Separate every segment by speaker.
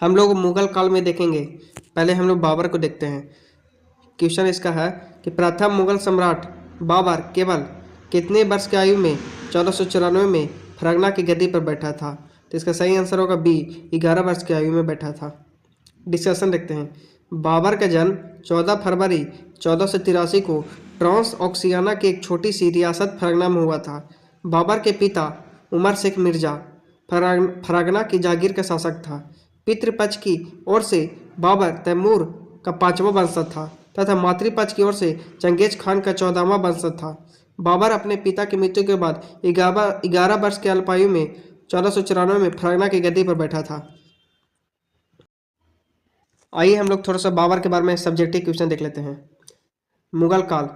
Speaker 1: हम लोग मुगल काल में देखेंगे। पहले हम लोग बाबर को देखते हैं। क्वेश्चन इसका है कि प्रथम मुगल सम्राट बाबर केवल कितने वर्ष की आयु में 1494 में फरगना की गद्दी पर बैठा था? तो इसका सही आंसर होगा बी, 11 वर्ष की आयु में बैठा था। डिस्कशन देखते हैं। बाबर का जन्म 14 फरवरी 1483 को ट्रांस ऑक्सियाना की एक छोटी सी रियासत फरगना में हुआ था। बाबर के पिता उमर शेख मिर्जा फरगना की जागीर का शासक था। पितृपक्ष की ओर से बाबर तैमूर का 5वां वंशज था तथा मातृपक्ष की ओर से चंगेज खान का 14वां वंशज था। बाबर अपने पिता की मृत्यु के बाद 11 वर्ष के अल्पायु में 1494 में फरगना की गद्दी पर बैठा था। आइए हम लोग थोड़ा सा बाबर के बारे में सब्जेक्टिव क्वेश्चन देख लेते हैं। मुगल काल।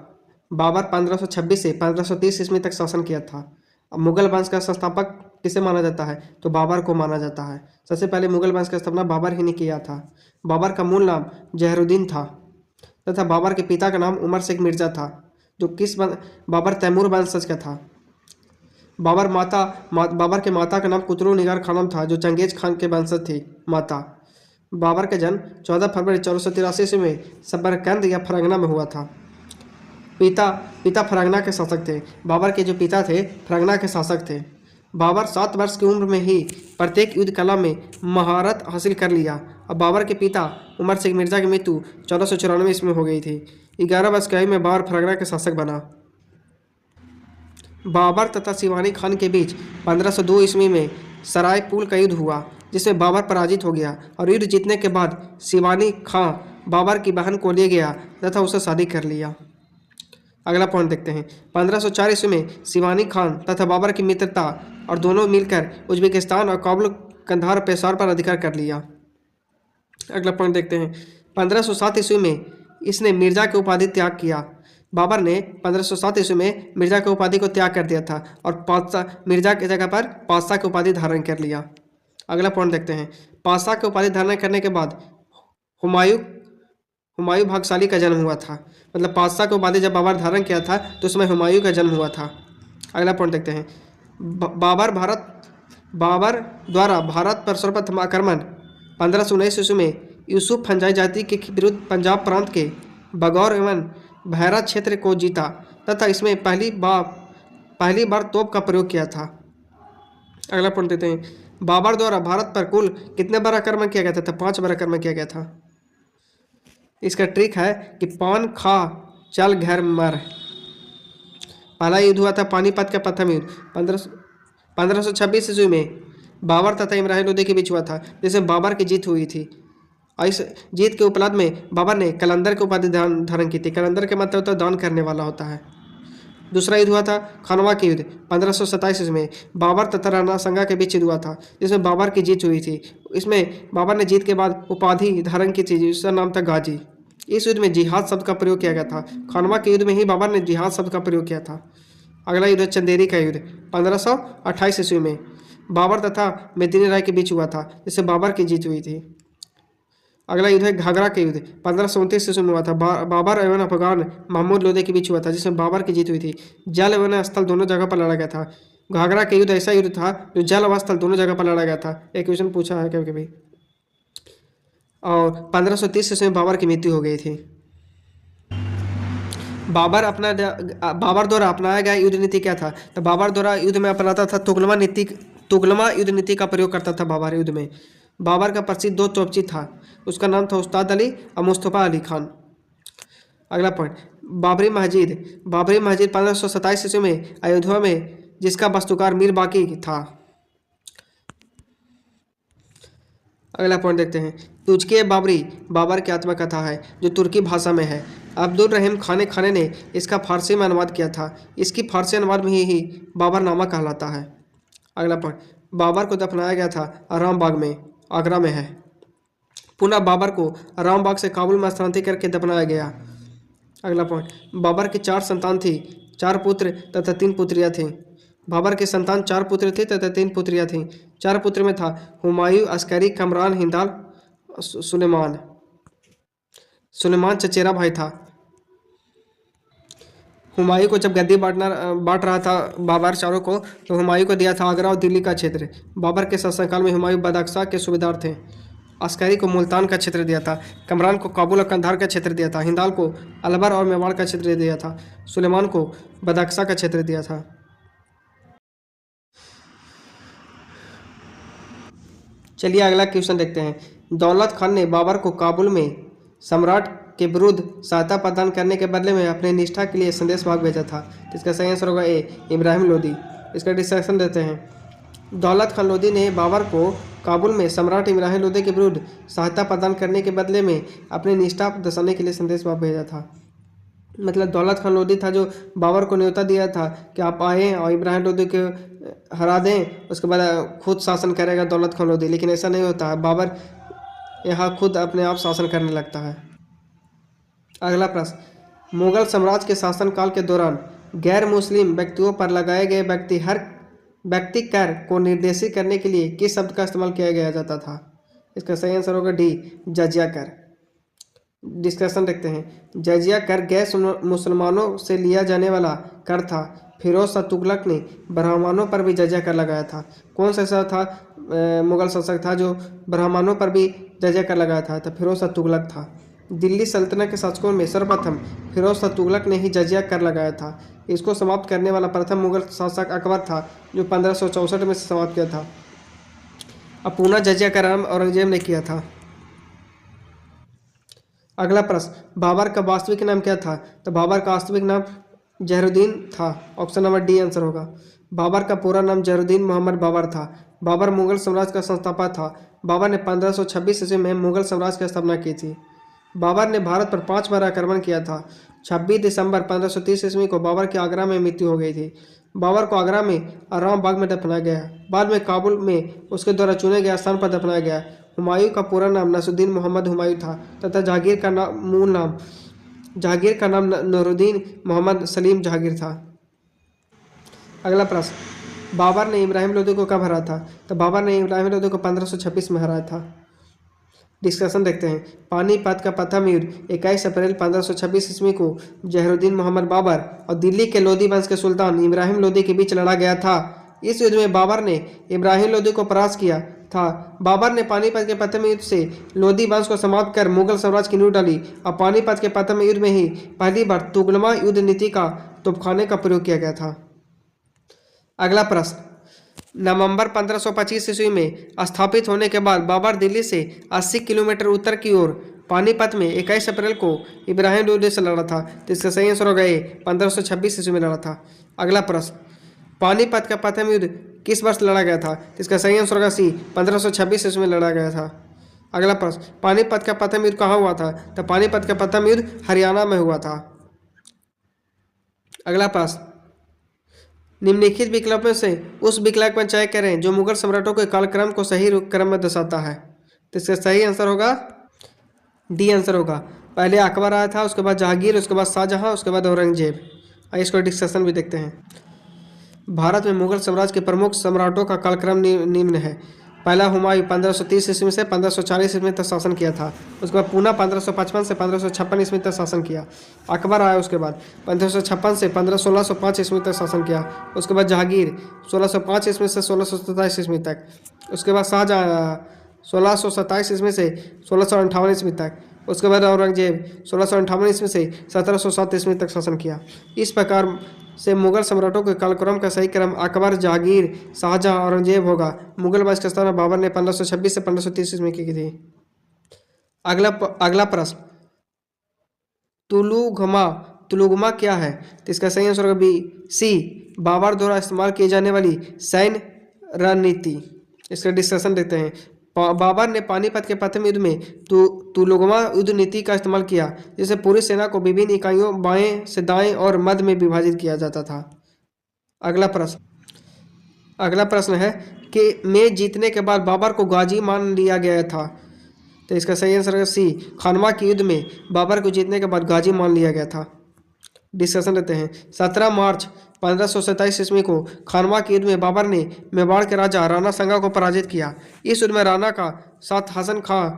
Speaker 1: बाबर 1526 से 1530 ईस्वी तक शासन किया था। अब मुगल वंश का संस्थापक किसे माना जाता है? तो बाबर को माना जाता है। सबसे पहले मुगल वंश का स्थापना बाबर ही ने किया था। बाबर का मूल नाम जहरुद्दीन था तथा बाबर के पिता का नाम उमर शेख मिर्जा था, जो बाबर तैमूर वंशज का था। बाबर के माता का नाम कुतुब निगार खानम था, जो चंगेज खान के वंशज थी माता। बाबर का जन्म 14 फरवरी 1483 ईस्वी में सबरकंद या फरगना में हुआ था। पिता फरगना के शासक थे। बाबर के जो पिता थे फरगना के शासक थे। बाबर 7 वर्ष की उम्र में ही प्रत्येक युद्ध कला में महारत हासिल कर लिया। अब बाबर के पिता उमर शेख मिर्जा की मृत्यु 1494 ईस्वी में हो गई थी। 11 वर्ष की आयु में बाबर फरगना के शासक बना। बाबर तथा शिवानी खान के बीच 1502 ईस्वी में सरायपुल का युद्ध हुआ, जिसमें बाबर पराजित हो गया और युद्ध जीतने के बाद शिवानी खां बाबर की बहन को ले गया तथा उससे शादी कर लिया। अगला पॉइंट देखते हैं। 1504 ईस्वी में शिवानी खान तथा बाबर की मित्रता और दोनों मिलकर उज्बेकिस्तान और काबुल कंधार और पेशावर पर अधिकार कर लिया। अगला पॉइंट देखते हैं। 1507 ईस्वी में इसने मिर्जा की उपाधि त्याग किया। बाबर ने 1507 ईस्वी में मिर्जा की उपाधि को त्याग कर दिया था और पातशाह मिर्जा की जगह पर पातशाह की उपाधि धारण कर लिया। अगला पॉइंट देखते हैं। पातशाह की उपाधि धारण करने के बाद हुमायूं भाग्यशाली का जन्म हुआ था। मतलब पातशाह की उपाधि जब बाबर धारण किया था तो उसमें हुमायूं का जन्म हुआ था। अगला पॉइंट देखते हैं। बाबर द्वारा भारत पर सर्वप्रथम आक्रमण 1519 ईस्वी में यूसुफ फंजाई जाति के विरुद्ध पंजाब प्रांत के बगौर एवं भैरा क्षेत्र को जीता तथा इसमें पहली बार तोप का प्रयोग किया था। अगला पॉइंट देते हैं। बाबर द्वारा भारत पर कुल कितने बार आक्रमण किया गया था? तो 5 बार आक्रमण किया गया था। इसका ट्रिक है कि पान खा चल घर मर। पहला युद्ध हुआ था पानीपत का प्रथम युद्ध 1526 ईस्वी में बाबर तथा इब्राहिम लोदी के बीच हुआ था, जिसमें बाबर की जीत हुई थी। इस जीत के उपलब्ध में बाबर ने कलंदर की उपाधि धारण की थी। कलंदर के मतलब होता है दान करने वाला होता है। दूसरा युद्ध हुआ था खानवा के युद्ध 1527 ईस्वी में बाबर तथा राणा संगा के बीच युद्ध हुआ था, जिसमें बाबर की जीत हुई थी। इसमें बाबर ने जीत के बाद उपाधि धारण की थी, जिसका नाम था गाजी। इस युद्ध में जिहाद शब्द का प्रयोग किया गया था। खानवा के युद्ध में ही बाबर ने जिहाद शब्द का प्रयोग किया था। अगला युद्ध चंदेरी का युद्ध 1528 ईस्वी में बाबर तथा मेदिनी राय के बीच हुआ था, जिससे बाबर की जीत हुई थी। अगला युद्ध है घाघरा के युद्ध 1529 ईस्वी में हुआ था। बाबर एवं अफगान महमूद लोदी के बीच हुआ था, जिसमें बाबर की जीत हुई थी। जल एवं स्थल दोनों जगह पर लड़ा गया था। घाघरा के युद्ध ऐसा युद्ध था जो जल व स्थल दोनों जगह पर लड़ा गया था। एक क्वेश्चन पूछा है कभी कभी। और 1530 ईस्वी में बाबर की मृत्यु हो गई थी। बाबर द्वारा अपनाया गया युद्ध नीति क्या था? तो बाबर द्वारा युद्ध में अपनाता था तुगलमा युद्ध नीति का प्रयोग करता था बाबर युद्ध में। बाबर का प्रसिद्ध 2 तोपची था, उसका नाम था उस्ताद अली और मुस्तफ़ा अली खान। अगला पॉइंट बाबरी मस्जिद 1527 ईस्वी में अयोध्या में, जिसका वास्तुकार मीर बाकी था। अगला पॉइंट देखते हैं। तुझके बाबरी बाबर की आत्मकथा है, जो तुर्की भाषा में है। अब्दुल रहीम खाने ने इसका फारसी में अनुवाद किया था। इसकी फारसी अनुवाद में ही बाबरनामा कहलाता है। अगला पॉइंट बाबर को दफनाया गया था रामबाग में, आगरा में है। पुनः बाबर को रामबाग से काबुल में स्थानांतरित करके दफनाया गया। अगला पॉइंट बाबर की 4 संतान थी, 4 पुत्र तथा 3 पुत्रियां थीं। बाबर के संतान 4 पुत्र थे तथा 3 पुत्रियां थीं। 4 पुत्र में था हुमायूं, अस्करी, कमरान, हिंदाल, सुलेमान चचेरा भाई था। हुमायूं को जब गद्दी बांट रहा था बाबर चारों को, तो हुमायूं को दिया था आगरा और दिल्ली का क्षेत्र। बाबर के शासनकाल में हुमायूं बदख्शां के सूबेदार थे। अस्करी को मुल्तान का क्षेत्र दिया था। कमरान को काबुल और कंधार का क्षेत्र दिया था। हिंदाल को अलवर और मेवाड़ का क्षेत्र दिया था। सुलेमान को बदख्शा का क्षेत्र दिया था। चलिए अगला क्वेश्चन देखते हैं। दौलत खान ने बाबर को काबुल में सम्राट के विरुद्ध सहायता प्रदान करने के बदले में अपने निष्ठा के लिए संदेश भाग भेजा था। तो इसका सही आंसर होगा ए, इब्राहिम लोदी। इसका डिस्कशन देते हैं। दौलत खान लोदी ने बाबर को काबुल में सम्राट इब्राहिम लोदी के विरुद्ध सहायता प्रदान करने के बदले में अपनी निष्ठा दर्शाने के लिए संदेश भाग भेजा था। मतलब दौलत खान लोदी था जो बाबर को न्योता दिया था कि आप आए और इब्राहिम लोदी को हरा दें, उसके बाद खुद शासन करेगा दौलत खान लोदी। लेकिन ऐसा नहीं होता है, बाबर यहाँ खुद अपने आप शासन करने लगता है। अगला प्रश्न, मुगल साम्राज्य के शासनकाल के दौरान गैर मुस्लिम व्यक्तियों पर लगाए गए व्यक्ति कर को निर्देशित करने के लिए किस शब्द का इस्तेमाल किया गया जाता था? इसका सही आंसर होगा डी, जजिया कर। डिस्कशन देखते हैं। जजिया कर गैर मुसलमानों से लिया जाने वाला कर था। फिरोज शाह तुगलक ने ब्राह्मणों पर भी जजिया कर लगाया था। कौन सा ऐसा था मुगल शासक था जो ब्राह्मणों पर भी जजिया कर लगाया था? तो फिरोज शाह तुगलक था। दिल्ली सल्तनत के शासकों में सर्वप्रथम फिरोज शाह तुगलक ने ही जजिया कर लगाया था। इसको समाप्त करने वाला प्रथम मुगल शासक अकबर था जो 1564 में समाप्त किया था। अब पुनः जजिया का आरंभ औरंगजेब ने किया था। अगला प्रश्न, बाबर का वास्तविक नाम क्या था? तो बाबर का वास्तविक नाम जहरुद्दीन था। ऑप्शन नंबर डी आंसर होगा। बाबर का पूरा नाम जहरुद्दीन मोहम्मद बाबर था। बाबर मुगल साम्राज्य का संस्थापक था। बाबर ने 1526 ईस्वी में मुगल साम्राज्य की स्थापना की थी। बाबर ने भारत पर 5 बार आक्रमण किया था। 26 दिसंबर 1530 ईस्वी को बाबर की आगरा में मृत्यु हो गई थी। बाबर को आगरा में आराम बाग में दफनाया गया। बाद में काबुल में उसके द्वारा चुने गए स्थान पर दफनाया गया। हुमायूं का पूरा नाम नसरुद्दीन मोहम्मद हुमायूं था तथा जहांगीर का नाम नूरुद्दीन मोहम्मद सलीम जहांगीर था। अगला प्रश्न, बाबर ने इब्राहिम लोदी को कब हराया था? तो बाबर ने इब्राहिम लोदी को 1526 में हराया था। डिस्कशन देखते हैं। पानीपत का प्रथम युद्ध 21 अप्रैल 1526 ईस्वी को जहरुद्दीन मोहम्मद बाबर और दिल्ली के लोदी वंश के सुल्तान इब्राहिम लोदी के बीच लड़ा गया था। इस युद्ध में बाबर ने इब्राहिम लोदी को परास्त किया था। बाबर ने पानीपत के प्रथम युद्ध से लोदी वंश को समाप्त कर मुगल साम्राज्य की नींव डाली और पानीपत के प्रथम युद्ध में ही पहली बार तुगलमा युद्ध नीति का तोपखाने का प्रयोग किया गया था। अगला प्रश्न, नवंबर 1525 ईस्वी में स्थापित होने के बाद बाबर दिल्ली से 80 किलोमीटर उत्तर की ओर पानीपत में 21 अप्रैल को इब्राहिम लोदी से लड़ा था। तो इसका सही आंसर होगा ए, 1526 ईस्वी में लड़ा था। अगला प्रश्न, पानीपत का प्रथम युद्ध किस वर्ष लड़ा गया था? तो इसका सही आंसर होगा सी, 1526 ईस्वी में लड़ा गया था। अगला प्रश्न, पानीपत का प्रथम युद्ध कहाँ हुआ था? तो पानीपत का प्रथम युद्ध हरियाणा में हुआ था। अगला प्रश्न, निम्नलिखित विकल्पों से उस विकल्प में चयन करें जो मुगल सम्राटों के कालक्रम को सही क्रम में दर्शाता है। तो इसका सही आंसर होगा डी आंसर होगा। पहले अकबर आया था, उसके बाद जहांगीर, उसके बाद शाहजहां, उसके बाद औरंगजेब। आइए इसको डिस्कशन भी देखते हैं। भारत में मुगल साम्राज्य के प्रमुख सम्राटों का कालक्रम निम्न है। पहला हुमायूं 1530 ईस्वी से 1540 ईस्वी तक शासन किया था। उसके बाद पूना 1555 से 1556 ईस्वी तक शासन किया। अकबर आया उसके बाद 1556 से 1605 ईस्वी तक शासन किया। उसके बाद जहांगीर 1605 ईस्वी से 1627 ईस्वी तक। उसके बाद शाहजहां 1627 ईस्वी से 1658 ईस्वी तक। उसके बाद औरंगजेब 1658 ईस्वी से 1707 ईस्वी तक शासन किया। इस प्रकार से मुगल सम्राटों के कालक्रम का सही क्रम अकबर, जहांगीर, शाहजहां, औरंगजेब होगा। मुगल वंश के स्थापना बाबर ने 1526 से 1530 ईस्वी में की थी। अगला प्रश्न, तुलुगमा क्या है? तो इसका सही आंसर होगा बी, सी, बाबर द्वारा इस्तेमाल की जाने वाली सैन्य रणनीति। इसका डिस्कशन देते हैं। बाबर ने पानीपत के प्रथम युद्ध में तुलुगमा युद्ध नीति का इस्तेमाल किया, जिससे पूरी सेना को विभिन्न इकाइयों बाएं से दाएं और मध्य में विभाजित किया जाता था। अगला प्रश्न है कि में जीतने के बाद बाबर को गाजी मान लिया गया था। तो इसका सही आंसर है सी, खानवा के युद्ध में बाबर को जीतने के बाद गाजी मान लिया गया था। डिस्कशन देते हैं। 17 मार्च 1527 ईस्वी को खानवा के युद्ध में बाबर ने मेवाड़ के राजा राणा संगा को पराजित किया। इस युद्ध में राणा का साथ हसन खां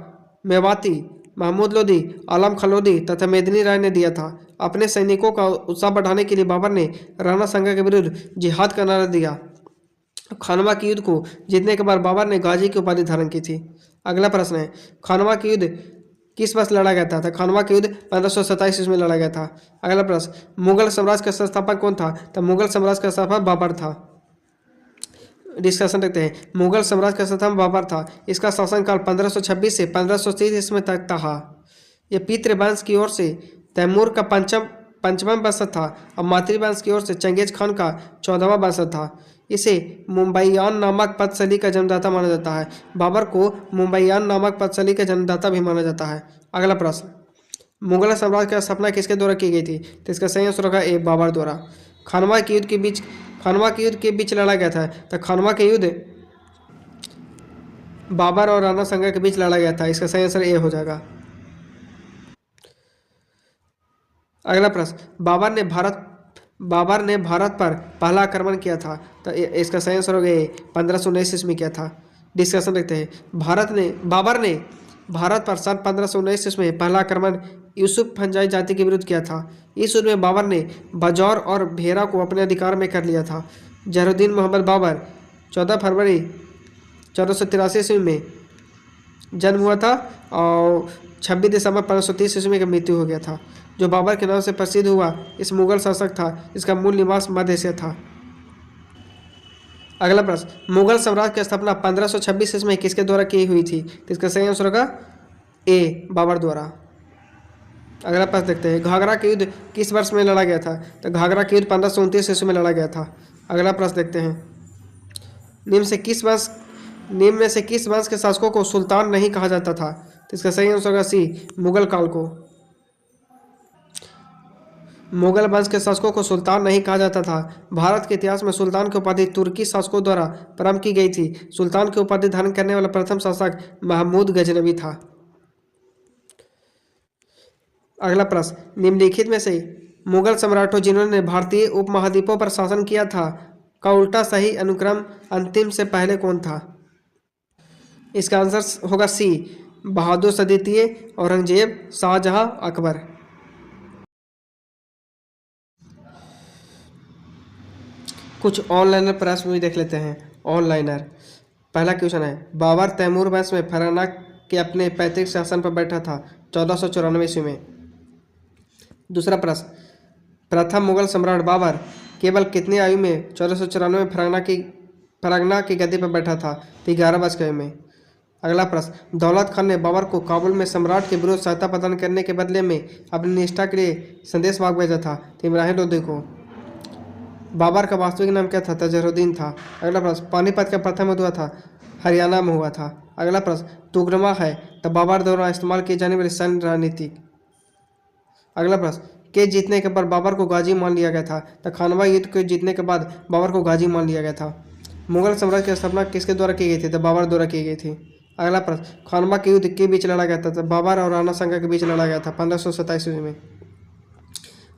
Speaker 1: मेवाती, महमूद लोदी, आलम खां लोदी तथा मेदिनी राय ने दिया था। अपने सैनिकों का उत्साह बढ़ाने के लिए बाबर ने राणा संगा के विरुद्ध जिहाद का नारा दिया। खानवा के युद्ध को जीतने के बाद बाबर ने गाजी की उपाधि धारण की थी। अगला प्रश्न है, खानवा का युद्ध किस वर्ष लड़ा गया था? तो खानवा का युद्ध 1527 ईस्वी में लड़ा गया था। अगला प्रश्न, मुगल साम्राज्य का संस्थापक कौन था? तो मुगल साम्राज्य का संस्थापक बाबर था। डिस्कशन देखते हैं। मुगल साम्राज्य का संस्थापक बाबर था। इसका शासनकाल 1526 से 1530 ईस्वी तक था। यह पितृवंश की ओर से तैमूर का पंचम वंशज था और मातृवंश की ओर से चंगेज खान का 14वां वंशज था। इसे मुंबईयान नामक पद्मशली का जन्मदाता माना जाता है। बाबर को मुंबईयान नामक पद्मशली का जन्मदाता भी माना जाता है। अगला प्रश्न, मुगल साम्राज्य की स्थापना किसके द्वारा की गई थी? तो इसका सही आंसर होगा ए, बाबर द्वारा। खानवा के युद्ध के बीच लड़ा गया था। तो खानवा के युद्ध बाबर और राणा सांगा के बीच लड़ा गया था। इसका सही आंसर ए हो जाएगा। अगला प्रश्न, बाबर ने भारत पर पहला आक्रमण किया था। तो इसका सही आंसर हो गया 1519 ईस्वी में किया था। डिस्कशन देखते हैं। बाबर ने भारत पर सन 1519 ईस्वी में पहला आक्रमण यूसुफ फंजाई जाति के विरुद्ध किया था। इस युद्ध में बाबर ने बजौर और भेरा को अपने अधिकार में कर लिया था। जहरुद्दीन मोहम्मद बाबर 14 फरवरी 1483 ईस्वी में जन्म हुआ था और 26 दिसंबर 1530 ईस्वी में मृत्यु हो गया था। जो बाबर के नाम से प्रसिद्ध हुआ इस मुगल शासक था। इसका मूल निवास मध्य एशिया था। अगला प्रश्न, मुगल साम्राज्य की स्थापना 1526 ईस्वी में किसके द्वारा की हुई थी? तो इसका सही आंसर होगा ए, बाबर द्वारा। अगला प्रश्न देखते हैं। घाघरा का युद्ध किस वर्ष में लड़ा गया था? तो घाघरा का युद्ध 1529 ईस्वी में लड़ा गया था। अगला प्रश्न देखते हैं। निम्न में से किस वंश के शासकों को सुल्तान नहीं कहा जाता था? तो इसका सही आंसर होगा सी, मुगल काल को। मुगल वंश के शासकों को सुल्तान नहीं कहा जाता था। भारत के इतिहास में सुल्तान की उपाधि तुर्की शासकों द्वारा प्रारंभ की गई थी। सुल्तान की उपाधि धारण करने वाला प्रथम शासक महमूद गजनवी था। अगला प्रश्न, निम्नलिखित में से मुगल सम्राटों जिन्होंने भारतीय उपमहाद्वीपों पर शासन किया था का उल्टा सही अनुक्रम अंतिम से पहले कौन था? इसका आंसर होगा सी, बहादुर द्वितीय, औरंगजेब, शाहजहां, अकबर। कुछ ऑनलाइनर प्रश्न भी देख लेते हैं। ऑनलाइनर पहला क्वेश्चन है, बाबर तैमूर वंश में फरगना के अपने पैतृक शासन पर बैठा था 1494 ईस्वी में। दूसरा प्रश्न, प्रथम मुगल सम्राट बाबर केवल कितनी आयु में 1494 में फरगना की गद्दी पर बैठा था? तो 11 वर्ष की आयु में। अगला प्रश्न, दौलत खान ने बाबर को काबुल में सम्राट के विरुद्ध सहायता प्रदान करने के बदले में अपनी निष्ठा के लिए संदेश मांग भेजा था? तो इब्राहिम लोदी को। बाबर का वास्तविक नाम क्या था? तजरुद्दीन था। अगला प्रश्न, पानीपत का प्रथम युद्ध हुआ था हरियाणा में हुआ था। अगला प्रश्न, तुगरमा है तो बाबर द्वारा इस्तेमाल की जाने वाली सैन्य रणनीति। अगला प्रश्न, के जीतने के बाद बाबर को गाजी मान लिया गया था? तो खानवा युद्ध के जीतने के बाद बाबर को गाजी मान लिया गया था। मुगल साम्राज्य की स्थापना किसके द्वारा की गई थी? तो बाबर द्वारा की गई थी। अगला प्रश्न, खानवा के युद्ध के बीच लड़ा गया था? तो बाबर और राणा सांगा के बीच लड़ा गया था 1527 ईस्वी में।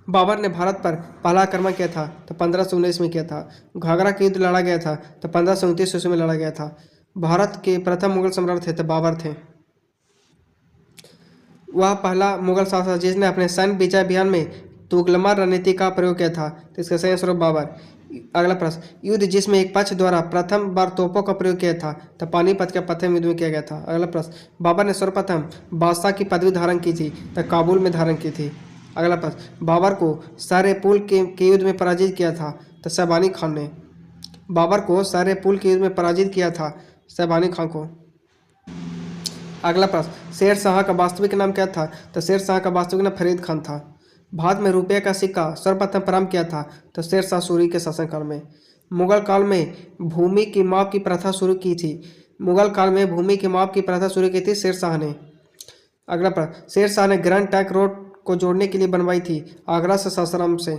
Speaker 1: बाबर ने भारत पर पहला आक्रमण किया था? तो 1519 में किया था। घाघरा का युद्ध लड़ा गया था? तो 1529 ईस्वी में लड़ा गया था। भारत के प्रथम मुगल सम्राट थे तो बाबर थे। वह पहला मुगल शासक जिसने अपने सैन्य विजय अभियान में तुगलमा रणनीति का प्रयोग किया था। तो इसका सही आंसर बाबर। अगला प्रश्न, युद्ध जिसमें एक पक्ष द्वारा प्रथम बार तोपों का प्रयोग किया था? तो पानीपत के प्रथम युद्ध में किया गया था। अगला प्रश्न, बाबर ने सर्वप्रथम बादशाह की पदवी धारण की थी? तो काबुल में धारण की थी। अगला प्रश्न, बाबर को सरपुल के युद्ध में पराजित किया था? तो शैबानी खान ने। बाबर को सरपुल के युद्ध में पराजित किया था शैबानी खान को। अगला प्रश्न, शेर शाह का वास्तविक नाम क्या था? तो शेर शाह का वास्तविक नाम फरीद खान था। भारत में रुपये का सिक्का सर्वप्रथम प्रारंभ किया था? तो शेर शाह सूरी के शासनकाल में। मुगल काल में भूमि की माप की प्रथा शुरू की थी? मुगल काल में भूमि की माप की प्रथा शुरू की थी शेर शाह ने। अगला प्रश्न, शेर शाह ने ग्रैंड ट्रंक रोड को जोड़ने के लिए बनवाई थी आगरा से सासाराम से।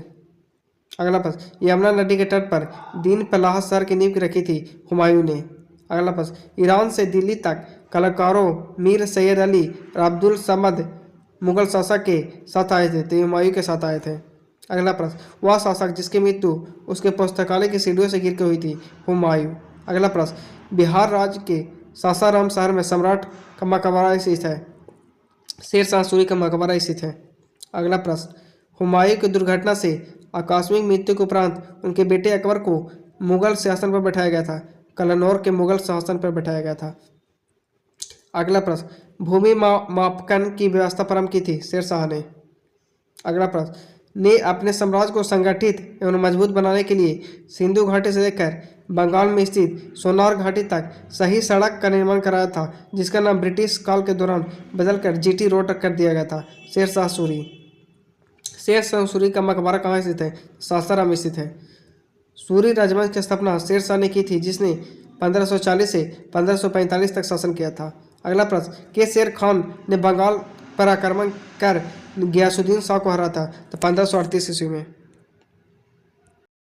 Speaker 1: अगला प्रश्न, यमुना नदी के तट पर दीन पलाह शहर की नींव रखी थी हुमायूं ने। अगला प्रश्न, ईरान से दिल्ली तक कलाकारों मीर सैयद अली और अब्दुल समद मुगल शासक के साथ आए थे? तो हुमायूं के साथ आए थे। अगला प्रश्न, वह शासक जिसकी मृत्यु उसके पुस्तकालय की सीढ़ियों से गिर के हुई थी? हुमायूं। अगला प्रश्न, बिहार राज्य के सासाराम शहर में सम्राट का मकबरा स्थित है? शेर शाह सूरी का मकबरा स्थित है। अगला प्रश्न, हुमायूं की दुर्घटना से आकस्मिक मृत्यु के उपरांत उनके बेटे अकबर को मुगल शासन पर बैठाया गया था? कलनौर के मुगल शासन पर बैठाया गया था। अगला प्रश्न, भूमि मापन की व्यवस्था प्रारंभ की थी शेरशाह ने। अगला प्रश्न, ने अपने साम्राज्य को संगठित एवं मजबूत बनाने के लिए सिंधु घाटी से लेकर बंगाल में स्थित सोनौर घाटी तक सही सड़क का निर्माण कराया था, जिसका नाम ब्रिटिश काल के दौरान बदलकर जीटी रोड कर दिया गया था। शेरशाह सूरी। शेरशाह सूरी का मकबरा कहाँ स्थित है? सासाराम स्थित है। सूरी राजवंश की स्थापना शेरशाह ने की थी, जिसने 1540 से 1545 तक शासन किया था। अगला प्रश्न, के शेर खान ने बंगाल पर आक्रमण कर गयासुद्दीन शाह को हराया था? तो 1538 ईस्वी में।